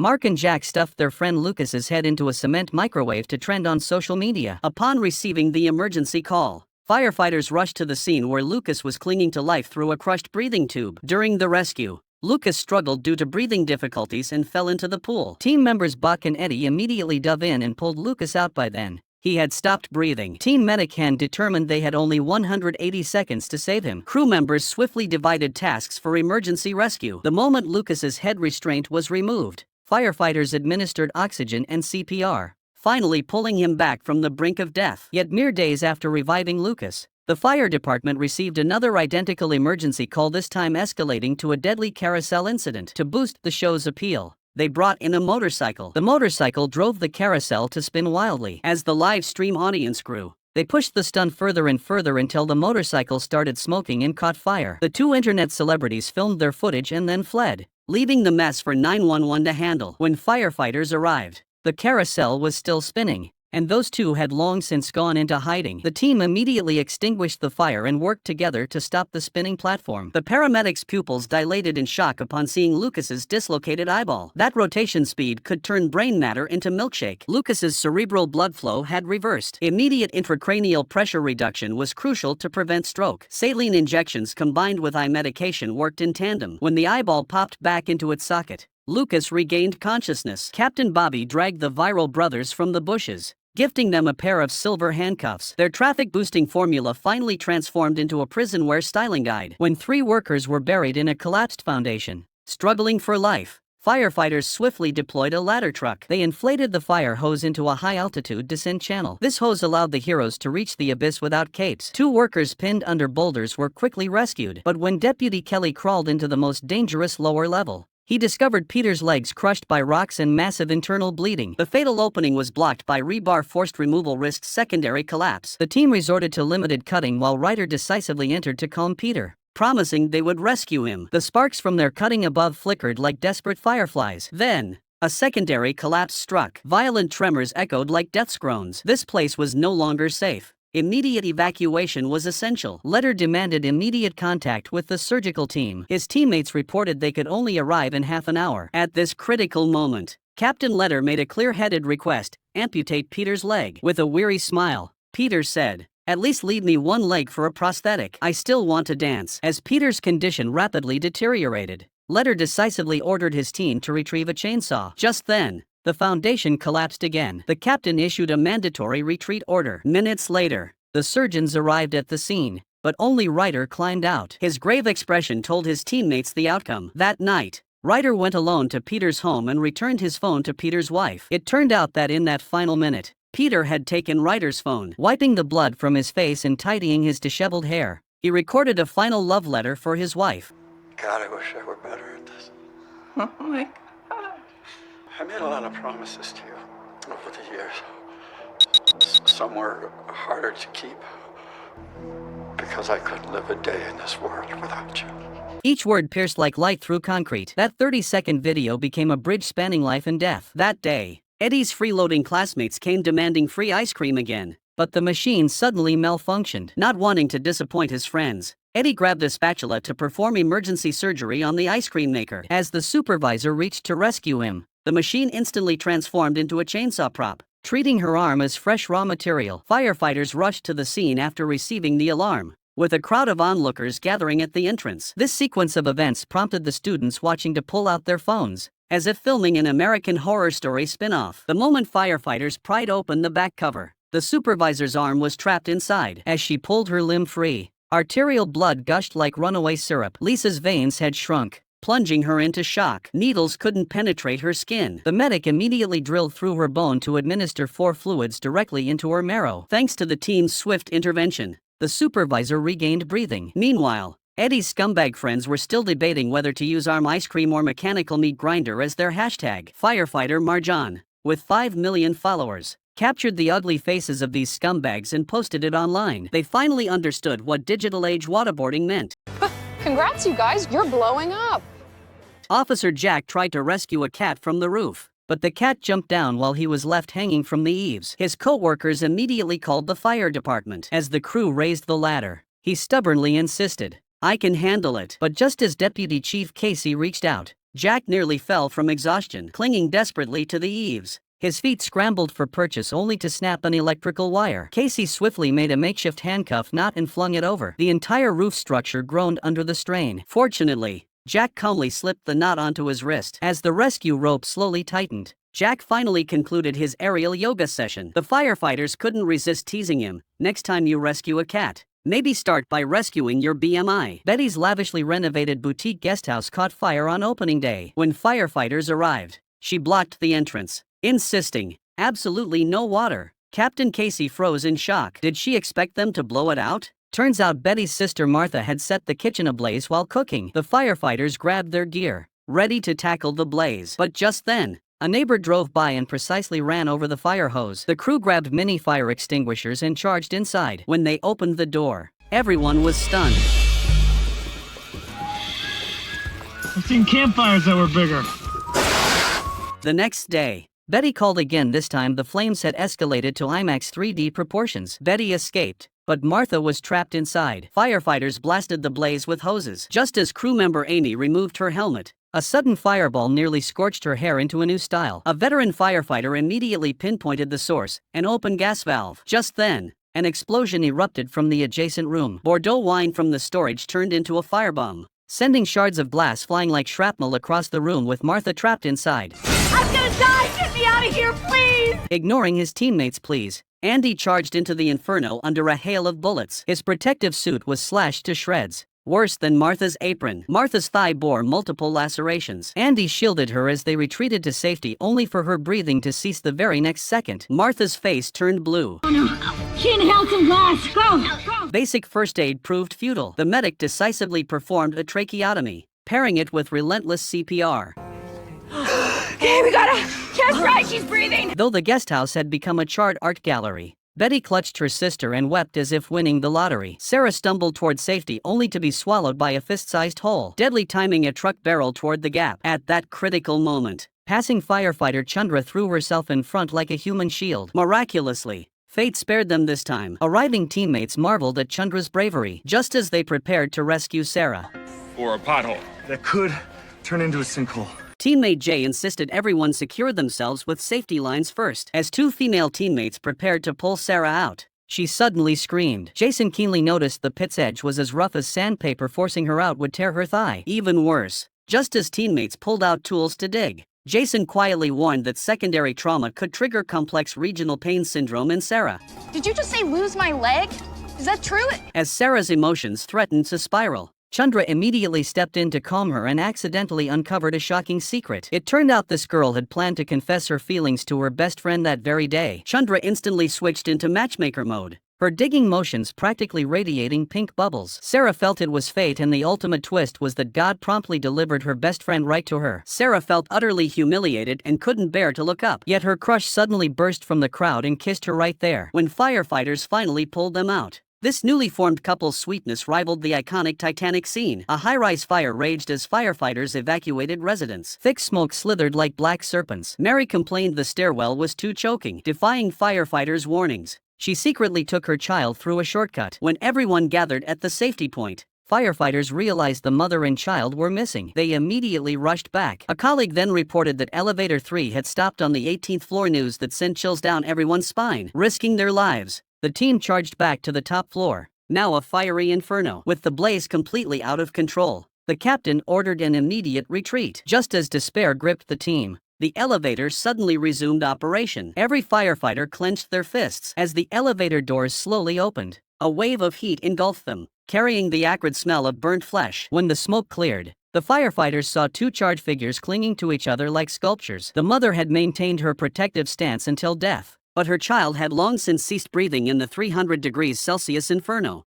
Mark and Jack stuffed their friend Lucas's head into a cement microwave to trend on social media. Upon receiving the emergency call, firefighters rushed to the scene where Lucas was clinging to life through a crushed breathing tube. During the rescue, Lucas struggled due to breathing difficulties and fell into the pool. Team members Buck and Eddie immediately dove in and pulled Lucas out. By then, he had stopped breathing. Team medic Han determined they had only 180 seconds to save him. Crew members swiftly divided tasks for emergency rescue. The moment Lucas's head restraint was removed, firefighters administered oxygen and CPR, finally pulling him back from the brink of death. Yet mere days after reviving Lucas, the fire department received another identical emergency call, this time escalating to a deadly carousel incident. To boost the show's appeal, they brought in a motorcycle. The motorcycle drove the carousel to spin wildly. As the live stream audience grew, they pushed the stunt further and further until the motorcycle started smoking and caught fire. The two internet celebrities filmed their footage and then fled, leaving the mess for 911 to handle. When firefighters arrived, the carousel was still spinning, and those two had long since gone into hiding. The team immediately extinguished the fire and worked together to stop the spinning platform. The paramedics' pupils dilated in shock upon seeing Lucas's dislocated eyeball. That rotation speed could turn brain matter into milkshake. Lucas's cerebral blood flow had reversed. Immediate intracranial pressure reduction was crucial to prevent stroke. Saline injections combined with eye medication worked in tandem. When the eyeball popped back into its socket, Lucas regained consciousness. Captain Bobby dragged the viral brothers from the bushes, gifting them a pair of silver handcuffs. Their traffic-boosting formula finally transformed into a prison-wear styling guide. When three workers were buried in a collapsed foundation, struggling for life, firefighters swiftly deployed a ladder truck. They inflated the fire hose into a high-altitude descent channel. This hose allowed the heroes to reach the abyss without capes. Two workers pinned under boulders were quickly rescued. But when Deputy Kelly crawled into the most dangerous lower level, he discovered Peter's legs crushed by rocks and massive internal bleeding. The fatal opening was blocked by rebar. Forced removal risked secondary collapse. The team resorted to limited cutting while Ryder decisively entered to calm Peter, promising they would rescue him. The sparks from their cutting above flickered like desperate fireflies. Then, a secondary collapse struck. Violent tremors echoed like death's groans. This place was no longer safe. Immediate evacuation was essential. Letter demanded immediate contact with the surgical team. His teammates reported they could only arrive in half an hour. At this critical moment, Captain Letter made a clear-headed request: amputate Peter's leg. With a weary smile, Peter said, "At least leave me one leg for a prosthetic. I still want to dance." As Peter's condition rapidly deteriorated, Letter decisively ordered his team to retrieve a chainsaw. Just then, the foundation collapsed again. The captain issued a mandatory retreat order. Minutes later, the surgeons arrived at the scene, but only Ryder climbed out. His grave expression told his teammates the outcome. That night, Ryder went alone to Peter's home and returned his phone to Peter's wife. It turned out that in that final minute, Peter had taken Ryder's phone. Wiping the blood from his face and tidying his disheveled hair, he recorded a final love letter for his wife. God, I wish I were better at this. Oh my God. I made a lot of promises to you over the years. Some were harder to keep because I couldn't live a day in this world without you. Each word pierced like light through concrete. That 30-second video became a bridge spanning life and death. That day, Eddie's freeloading classmates came demanding free ice cream again, but the machine suddenly malfunctioned. Not wanting to disappoint his friends, Eddie grabbed a spatula to perform emergency surgery on the ice cream maker. As the supervisor reached to rescue him, the machine instantly transformed into a chainsaw prop, treating her arm as fresh raw material. Firefighters rushed to the scene after receiving the alarm, with a crowd of onlookers gathering at the entrance. This sequence of events prompted the students watching to pull out their phones, as if filming an American Horror Story spin-off. The moment firefighters pried open the back cover, the supervisor's arm was trapped inside. As she pulled her limb free, arterial blood gushed like runaway syrup. Lisa's veins had shrunk, plunging her into shock. Needles couldn't penetrate her skin. The medic immediately drilled through her bone to administer 4 fluids directly into her marrow. Thanks to the team's swift intervention, the supervisor regained breathing. Meanwhile, Eddie's scumbag friends were still debating whether to use arm ice cream or mechanical meat grinder as their hashtag. Firefighter Marjan, with 5 million followers, captured the ugly faces of these scumbags and posted it online. They finally understood what digital age waterboarding meant. Congrats, you guys, you're blowing up. Officer Jack tried to rescue a cat from the roof, but the cat jumped down while he was left hanging from the eaves. His co-workers immediately called the fire department. As the crew raised the ladder, he stubbornly insisted, "I can handle it." But just as Deputy Chief Casey reached out, Jack nearly fell from exhaustion, clinging desperately to the eaves. His feet scrambled for purchase only to snap an electrical wire. Casey swiftly made a makeshift handcuff knot and flung it over. The entire roof structure groaned under the strain. Fortunately, Jack calmly slipped the knot onto his wrist. As the rescue rope slowly tightened, Jack finally concluded his aerial yoga session. The firefighters couldn't resist teasing him. Next time you rescue a cat, maybe start by rescuing your BMI. Betty's lavishly renovated boutique guesthouse caught fire on opening day. When firefighters arrived, she blocked the entrance, insisting, absolutely no water. Captain Casey froze in shock. Did she expect them to blow it out? Turns out Betty's sister Martha had set the kitchen ablaze while cooking. The firefighters grabbed their gear, ready to tackle the blaze. But just then, a neighbor drove by and precisely ran over the fire hose. The crew grabbed mini fire extinguishers and charged inside. When they opened the door, everyone was stunned. I've seen campfires that were bigger. The next day, Betty called again. This time the flames had escalated to IMAX 3D proportions. Betty escaped, but Martha was trapped inside. Firefighters blasted the blaze with hoses. Just as crew member Amy removed her helmet, a sudden fireball nearly scorched her hair into a new style. A veteran firefighter immediately pinpointed the source, an open gas valve. Just then, an explosion erupted from the adjacent room. Bordeaux wine from the storage turned into a firebomb, sending shards of glass flying like shrapnel across the room with Martha trapped inside. I'm gonna die! Get me out of here, please! Ignoring his teammates' pleas, Andy charged into the inferno under a hail of bullets. His protective suit was slashed to shreds, worse than Martha's apron. Martha's thigh bore multiple lacerations. Andy shielded her as they retreated to safety, only for her breathing to cease the very next second. Martha's face turned blue. Oh no, she inhaled some glass. Go! Basic first aid proved futile. The medic decisively performed a tracheotomy, pairing it with relentless CPR. Okay, we got her! Just right, she's breathing! Though the guesthouse had become a charred art gallery, Betty clutched her sister and wept as if winning the lottery. Sarah stumbled toward safety only to be swallowed by a fist-sized hole, deadly timing a truck barrel toward the gap. At that critical moment, passing firefighter Chandra threw herself in front like a human shield. Miraculously, fate spared them this time. Arriving teammates marveled at Chandra's bravery just as they prepared to rescue Sarah. Or a pothole. That could turn into a sinkhole. Teammate Jay insisted everyone secure themselves with safety lines first. As two female teammates prepared to pull Sarah out, she suddenly screamed. Jason keenly noticed the pit's edge was as rough as sandpaper. Forcing her out would tear her thigh. Even worse, just as teammates pulled out tools to dig, Jason quietly warned that secondary trauma could trigger complex regional pain syndrome in Sarah. Did you just say lose my leg? Is that true? As Sarah's emotions threatened to spiral, Chandra immediately stepped in to calm her and accidentally uncovered a shocking secret. It turned out this girl had planned to confess her feelings to her best friend that very day. Chandra instantly switched into matchmaker mode, her digging motions practically radiating pink bubbles. Sarah felt it was fate, and the ultimate twist was that God promptly delivered her best friend right to her. Sarah felt utterly humiliated and couldn't bear to look up. Yet her crush suddenly burst from the crowd and kissed her right there. When firefighters finally pulled them out, this newly formed couple's sweetness rivaled the iconic Titanic scene. A high-rise fire raged as firefighters evacuated residents. Thick smoke slithered like black serpents. Mary complained the stairwell was too choking. Defying firefighters' warnings, she secretly took her child through a shortcut. When everyone gathered at the safety point, firefighters realized the mother and child were missing. They immediately rushed back. A colleague then reported that Elevator 3 had stopped on the 18th floor, news that sent chills down everyone's spine. Risking their lives, the team charged back to the top floor, now a fiery inferno. With the blaze completely out of control, the captain ordered an immediate retreat. Just as despair gripped the team, the elevator suddenly resumed operation. Every firefighter clenched their fists. As the elevator doors slowly opened, a wave of heat engulfed them, carrying the acrid smell of burnt flesh. When the smoke cleared, the firefighters saw two charred figures clinging to each other like sculptures. The mother had maintained her protective stance until death, but her child had long since ceased breathing in the 300 degrees Celsius inferno.